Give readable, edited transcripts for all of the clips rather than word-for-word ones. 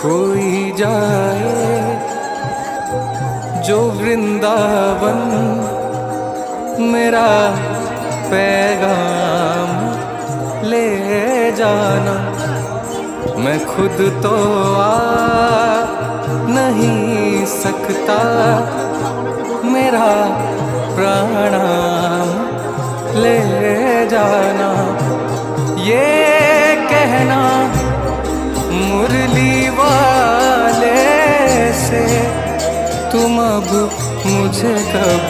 कोई जाए जो वृंदावन, मेरा पैगाम ले जाना। मैं खुद तो आ नहीं सकता, मेरा प्रणाम ले जाना। ये कहना मुरली वाले से, तुम अब मुझे कब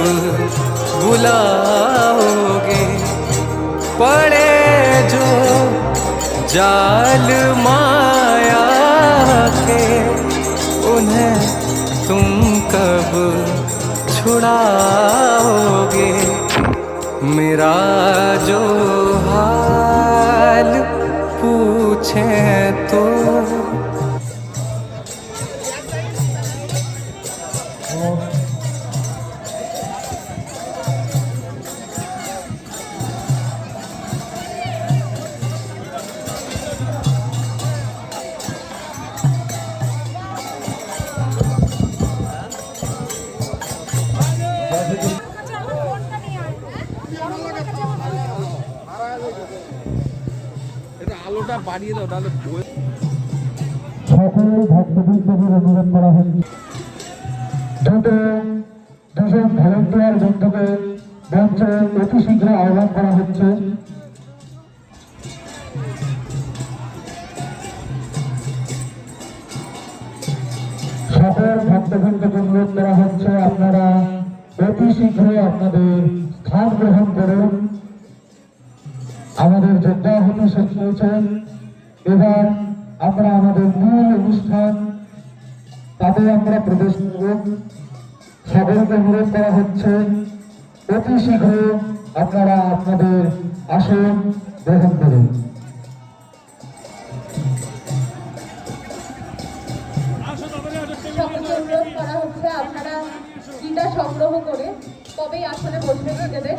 बुलाओगे। पड़े जो जाल माया के, उन्हें तुम कब छुड़ाओगे। मेरा जो हाल पूछें तो আলোটা বাড়িয়ে দাও, তাহলে সকল ভক্তবৃন্দদের অনুরোধ করা হচ্ছে দুজন ভলেন্টিয়ার বন্ধুকে মঞ্চে অতি শীঘ্র আহ্বান করা হচ্ছে। সকল ভক্তবৃন্দকে অনুরোধ করা হচ্ছে আপনারা অতি শীঘ্র আপনাদের স্থান গ্রহণ করুন। আমাদের যোদ্ধা হতে শেষ হয়েছেন, এবার আমরা আমাদের মূল অনুষ্ঠান তাতে আমরা প্রবেশ করব। সকলকে অনুরোধ করা হচ্ছে অতি শীঘ্র আপনারা আপনাদের আসন গ্রহণ করুন। সকলকে অনুরোধ করা হচ্ছে আপনারা গীতা সংগ্রহ করে তবেই আসনে বসবেন নিজেদের।